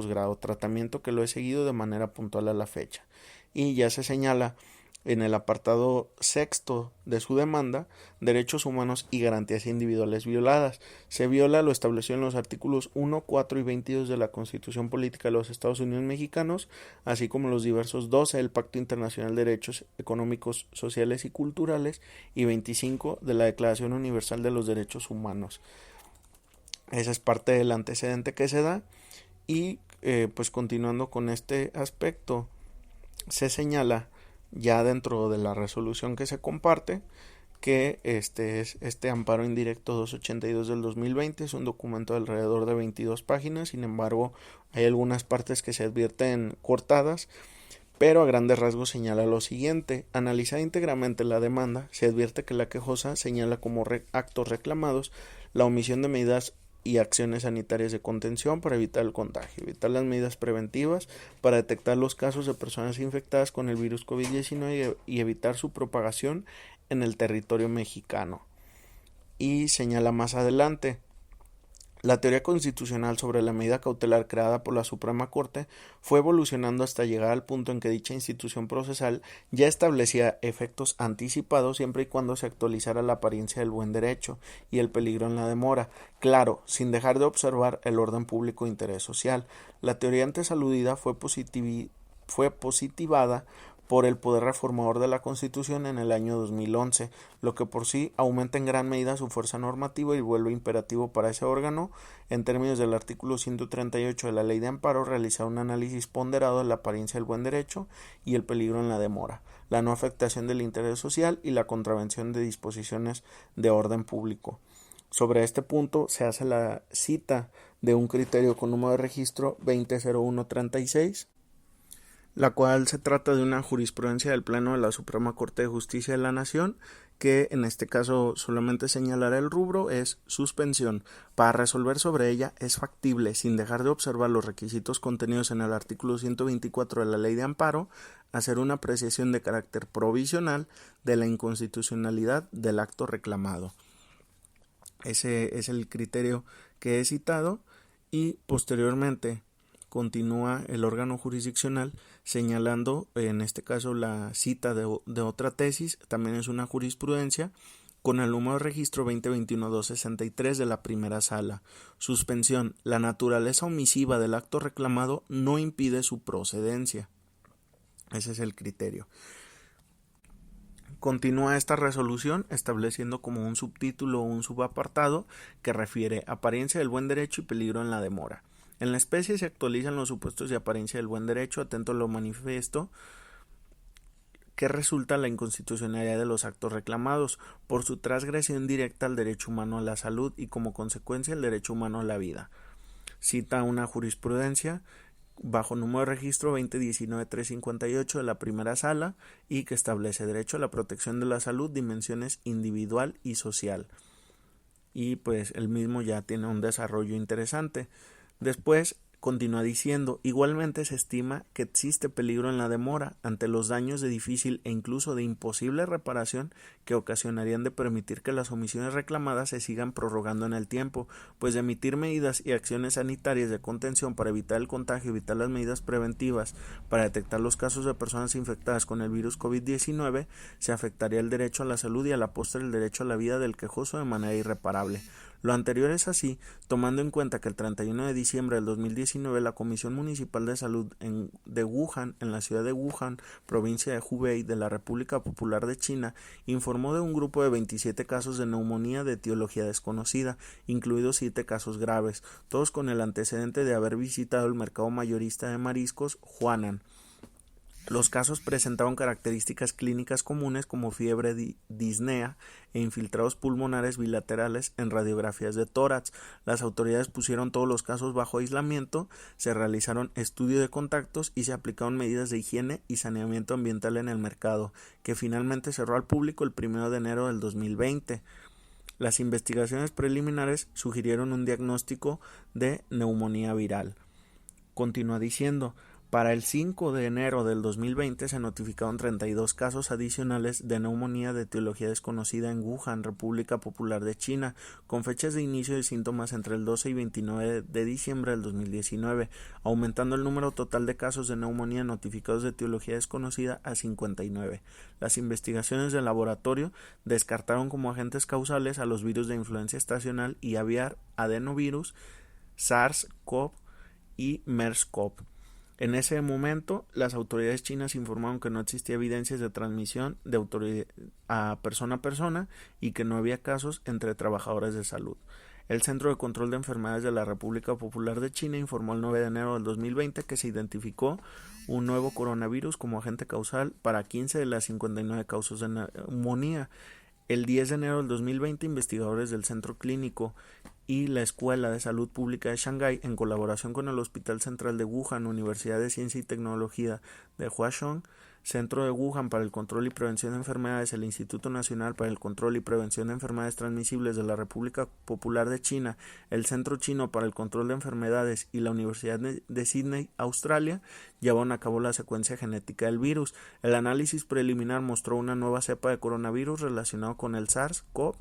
posgrado, tratamiento que lo he seguido de manera puntual a la fecha. Y ya se señala en el apartado sexto de su demanda, derechos humanos y garantías individuales violadas. Se viola lo establecido en los artículos 1, 4 y 22 de la Constitución Política de los Estados Unidos Mexicanos, así como los diversos 12 del Pacto Internacional de Derechos Económicos, Sociales y Culturales y 25 de la Declaración Universal de los Derechos Humanos. Ese es parte del antecedente que se da y pues continuando con este aspecto, se señala ya dentro de la resolución que se comparte que este amparo indirecto 282 del 2020 es un documento de alrededor de 22 páginas, sin embargo hay algunas partes que se advierten cortadas, pero a grandes rasgos señala lo siguiente: analizada íntegramente la demanda, se advierte que la quejosa señala como actos reclamados la omisión de medidas y acciones sanitarias de contención para evitar el contagio, evitar las medidas preventivas para detectar los casos de personas infectadas con el virus COVID-19 y evitar su propagación en el territorio mexicano. Y señala más adelante: la teoría constitucional sobre la medida cautelar creada por la Suprema Corte fue evolucionando hasta llegar al punto en que dicha institución procesal ya establecía efectos anticipados siempre y cuando se actualizara la apariencia del buen derecho y el peligro en la demora, claro, sin dejar de observar el orden público e interés social. La teoría antes aludida fue positivada por el poder reformador de la Constitución en el año 2011, lo que por sí aumenta en gran medida su fuerza normativa y vuelve imperativo para ese órgano, en términos del artículo 138 de la Ley de Amparo, realizar un análisis ponderado de la apariencia del buen derecho y el peligro en la demora, la no afectación del interés social y la contravención de disposiciones de orden público. Sobre este punto se hace la cita de un criterio con número de registro 200136, la cual se trata de una jurisprudencia del Pleno de la Suprema Corte de Justicia de la Nación, que en este caso solamente señalará el rubro es suspensión. Para resolver sobre ella es factible, sin dejar de observar los requisitos contenidos en el artículo 124 de la Ley de Amparo, hacer una apreciación de carácter provisional de la inconstitucionalidad del acto reclamado. Ese es el criterio que he citado y posteriormente continúa el órgano jurisdiccional señalando, en este caso la cita de otra tesis, también es una jurisprudencia, con el número de registro 2021-263 de la primera sala. Suspensión: la naturaleza omisiva del acto reclamado no impide su procedencia. Ese es el criterio. Continúa esta resolución estableciendo como un subtítulo o un subapartado que refiere apariencia del buen derecho y peligro en la demora. En la especie se actualizan los supuestos de apariencia del buen derecho, atento a lo manifiesto, que resulta la inconstitucionalidad de los actos reclamados por su transgresión directa al derecho humano a la salud y como consecuencia el derecho humano a la vida. Cita una jurisprudencia bajo número de registro 2019-358 de la primera sala y que establece derecho a la protección de la salud, dimensiones individual y social. Y pues el mismo ya tiene un desarrollo interesante. Después continúa diciendo: igualmente se estima que existe peligro en la demora ante los daños de difícil e incluso de imposible reparación que ocasionarían de permitir que las omisiones reclamadas se sigan prorrogando en el tiempo, pues de emitir medidas y acciones sanitarias de contención para evitar el contagio, evitar las medidas preventivas para detectar los casos de personas infectadas con el virus COVID-19, se afectaría el derecho a la salud y a la postre el derecho a la vida del quejoso de manera irreparable. Lo anterior es así, tomando en cuenta que el 31 de diciembre del 2019 la Comisión Municipal de Salud de Wuhan, en la ciudad de Wuhan, provincia de Hubei de la República Popular de China, informó de un grupo de 27 casos de neumonía de etiología desconocida, incluidos 7 casos graves, todos con el antecedente de haber visitado el mercado mayorista de mariscos Huanan. Los casos presentaban características clínicas comunes como fiebre disnea e infiltrados pulmonares bilaterales en radiografías de tórax. Las autoridades pusieron todos los casos bajo aislamiento, se realizaron estudios de contactos y se aplicaron medidas de higiene y saneamiento ambiental en el mercado, que finalmente cerró al público el 1 de enero del 2020. Las investigaciones preliminares sugirieron un diagnóstico de neumonía viral. Continúa diciendo: Para el 5 de enero del 2020 se notificaron 32 casos adicionales de neumonía de etiología desconocida en Wuhan, República Popular de China, con fechas de inicio de síntomas entre el 12 y 29 de diciembre del 2019, aumentando el número total de casos de neumonía notificados de etiología desconocida a 59. Las investigaciones del laboratorio descartaron como agentes causales a los virus de influencia estacional y aviar, adenovirus, SARS-CoV y MERS-CoV. En ese momento, las autoridades chinas informaron que no existía evidencias de transmisión de a persona y que no había casos entre trabajadores de salud. El Centro de Control de Enfermedades de la República Popular de China informó el 9 de enero del 2020 que se identificó un nuevo coronavirus como agente causal para 15 de las 59 causas de neumonía. El 10 de enero del 2020, investigadores del Centro Clínico y la Escuela de Salud Pública de Shanghái, en colaboración con el Hospital Central de Wuhan, Universidad de Ciencia y Tecnología de Huaxing, Centro de Wuhan para el Control y Prevención de Enfermedades, el Instituto Nacional para el Control y Prevención de Enfermedades Transmisibles de la República Popular de China, el Centro Chino para el Control de Enfermedades y la Universidad de Sydney, Australia, llevaron a cabo la secuencia genética del virus. El análisis preliminar mostró una nueva cepa de coronavirus relacionado con el SARS-CoV,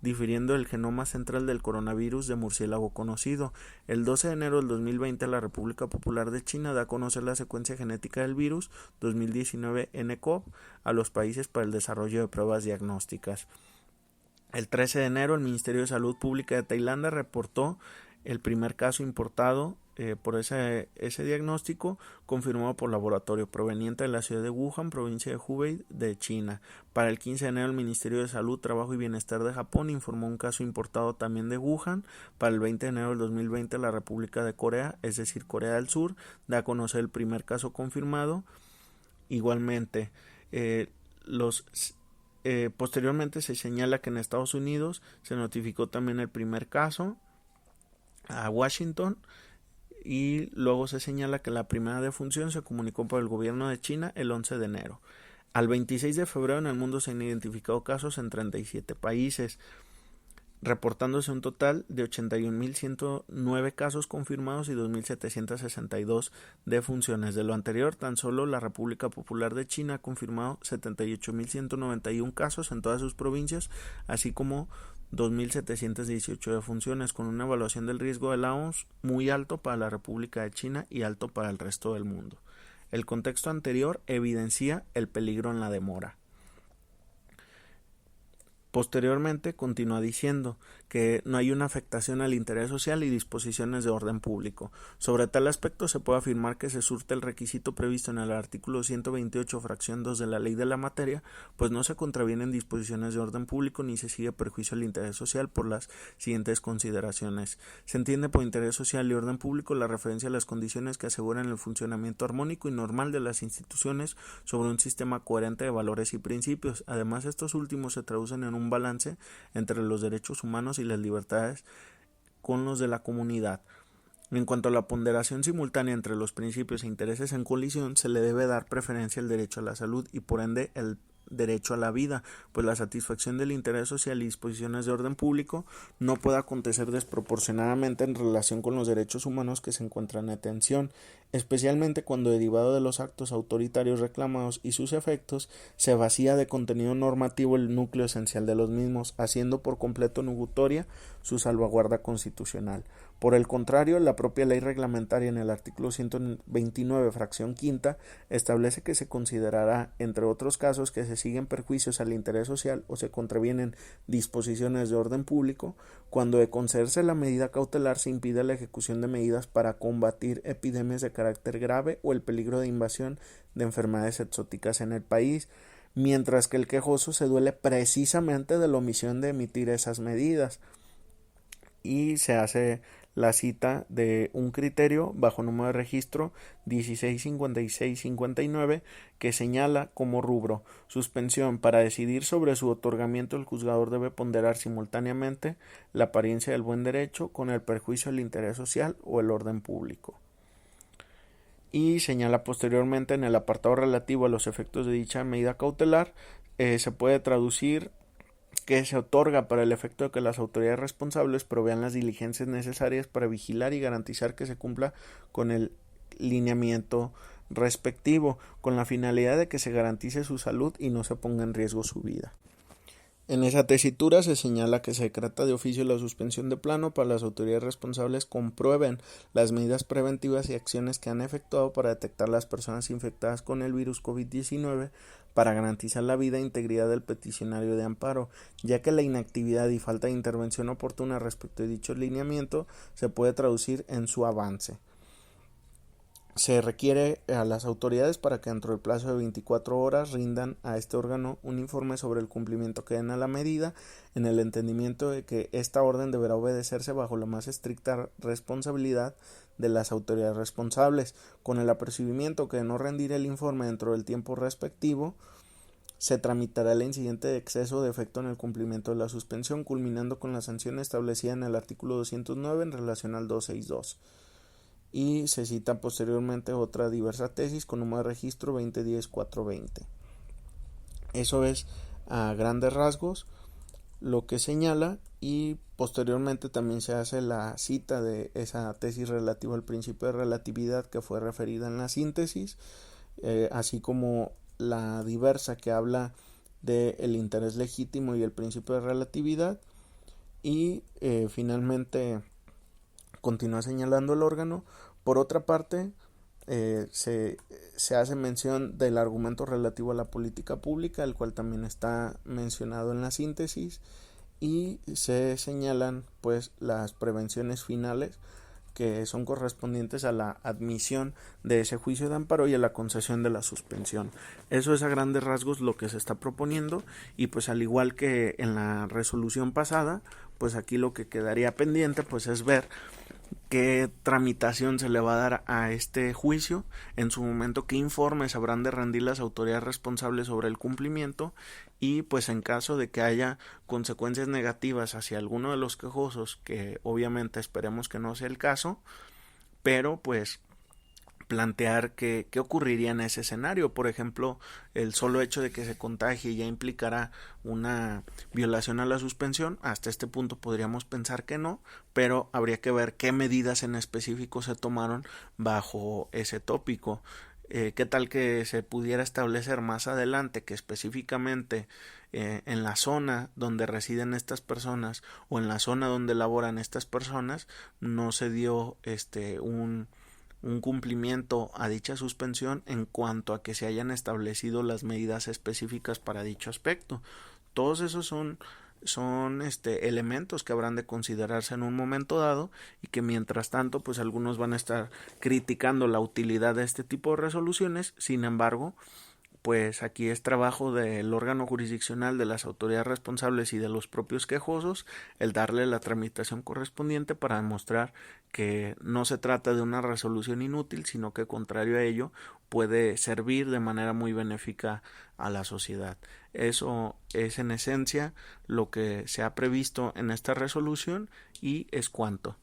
difiriendo el genoma central del coronavirus de murciélago conocido. El 12 de enero del 2020, la República Popular de China da a conocer la secuencia genética del virus 2019 nCoV a los países para el desarrollo de pruebas diagnósticas. El 13 de enero, el Ministerio de Salud Pública de Tailandia reportó el primer caso importado por ese diagnóstico, confirmado por laboratorio proveniente de la ciudad de Wuhan, provincia de Hubei de China. Para el 15 de enero, el Ministerio de Salud, Trabajo y Bienestar de Japón informó un caso importado también de Wuhan. Para el 20 de enero del 2020, la República de Corea, es decir, Corea del Sur, da a conocer el primer caso confirmado. Igualmente, posteriormente se señala que en Estados Unidos se notificó también el primer caso a Washington, y luego se señala que la primera defunción se comunicó por el gobierno de China el 11 de enero. Al 26 de febrero en el mundo se han identificado casos en 37 países, reportándose un total de 81.109 casos confirmados y 2.762 defunciones. De lo anterior, tan solo la República Popular de China ha confirmado 78.191 casos en todas sus provincias, así como 2.718 defunciones, con una evaluación del riesgo de la OMS muy alto para la República de China y alto para el resto del mundo. El contexto anterior evidencia el peligro en la demora. Posteriormente continúa diciendo que no hay una afectación al interés social y disposiciones de orden público. Sobre tal aspecto se puede afirmar que se surte el requisito previsto en el artículo 128 fracción 2 de la ley de la materia, pues no se contravienen disposiciones de orden público ni se sigue perjuicio al interés social por las siguientes consideraciones. Se entiende por interés social y orden público la referencia a las condiciones que aseguran el funcionamiento armónico y normal de las instituciones sobre un sistema coherente de valores y principios. Además, estos últimos se traducen en un balance entre los derechos humanos y las libertades con los de la comunidad. En cuanto a la ponderación simultánea entre los principios e intereses en colisión, se le debe dar preferencia al derecho a la salud y por ende el derecho a la vida, pues la satisfacción del interés social y disposiciones de orden público no puede acontecer desproporcionadamente en relación con los derechos humanos que se encuentran en tensión, especialmente cuando derivado de los actos autoritarios reclamados y sus efectos se vacía de contenido normativo el núcleo esencial de los mismos, haciendo por completo nugutoria su salvaguarda constitucional. Por el contrario, la propia ley reglamentaria en el artículo 129, fracción quinta, establece que se considerará, entre otros casos, que se siguen perjuicios al interés social o se contravienen disposiciones de orden público, cuando de concederse la medida cautelar se impide la ejecución de medidas para combatir epidemias de carácter grave o el peligro de invasión de enfermedades exóticas en el país, mientras que el quejoso se duele precisamente de la omisión de emitir esas medidas. Y se hace la cita de un criterio bajo número de registro 165659 que señala como rubro suspensión. Para decidir sobre su otorgamiento, el juzgador debe ponderar simultáneamente la apariencia del buen derecho con el perjuicio al interés social o el orden público. Y señala posteriormente en el apartado relativo a los efectos de dicha medida cautelar, se puede traducir que se otorga para el efecto de que las autoridades responsables provean las diligencias necesarias para vigilar y garantizar que se cumpla con el lineamiento respectivo, con la finalidad de que se garantice su salud y no se ponga en riesgo su vida. En esa tesitura se señala que se decreta de oficio la suspensión de plano para las autoridades responsables comprueben las medidas preventivas y acciones que han efectuado para detectar las personas infectadas con el virus COVID-19 para garantizar la vida e integridad del peticionario de amparo, ya que la inactividad y falta de intervención oportuna respecto de dicho lineamiento se puede traducir en su avance. Se requiere a las autoridades para que dentro del plazo de 24 horas rindan a este órgano un informe sobre el cumplimiento que den a la medida, en el entendimiento de que esta orden deberá obedecerse bajo la más estricta responsabilidad de las autoridades responsables, con el apercibimiento que de no rendir el informe dentro del tiempo respectivo, se tramitará el incidente de exceso o defecto en el cumplimiento de la suspensión, culminando con la sanción establecida en el artículo 209 en relación al 262. Y se cita posteriormente otra diversa tesis con número de registro 2010-420. Eso es a grandes rasgos lo que señala, y posteriormente también se hace la cita de esa tesis relativa al principio de relatividad que fue referida en la síntesis, así como la diversa que habla del interés legítimo y el principio de relatividad, y finalmente continúa señalando el órgano. Por otra parte, se hace mención del argumento relativo a la política pública, el cual también está mencionado en la síntesis, y se señalan pues las prevenciones finales que son correspondientes a la admisión de ese juicio de amparo y a la concesión de la suspensión. Eso es a grandes rasgos lo que se está proponiendo, y pues al igual que en la resolución pasada, pues aquí lo que quedaría pendiente pues es ver qué tramitación se le va a dar a este juicio, en su momento qué informes habrán de rendir las autoridades responsables sobre el cumplimiento, y pues en caso de que haya consecuencias negativas hacia alguno de los quejosos, que obviamente esperemos que no sea el caso, pero pues plantear qué ocurriría en ese escenario. Por ejemplo, el solo hecho de que se contagie ya implicará una violación a la suspensión. Hasta este punto podríamos pensar que no, pero habría que ver qué medidas en específico se tomaron bajo ese tópico. ¿Qué tal que se pudiera establecer más adelante que específicamente en la zona donde residen estas personas o en la zona donde laboran estas personas no se dio un cumplimiento a dicha suspensión en cuanto a que se hayan establecido las medidas específicas para dicho aspecto? Todos esos son elementos que habrán de considerarse en un momento dado, y que mientras tanto pues algunos van a estar criticando la utilidad de este tipo de resoluciones. Sin embargo, pues aquí es trabajo del órgano jurisdiccional, de las autoridades responsables y de los propios quejosos el darle la tramitación correspondiente para demostrar que no se trata de una resolución inútil, sino que contrario a ello puede servir de manera muy benéfica a la sociedad. Eso es en esencia lo que se ha previsto en esta resolución, y es cuanto.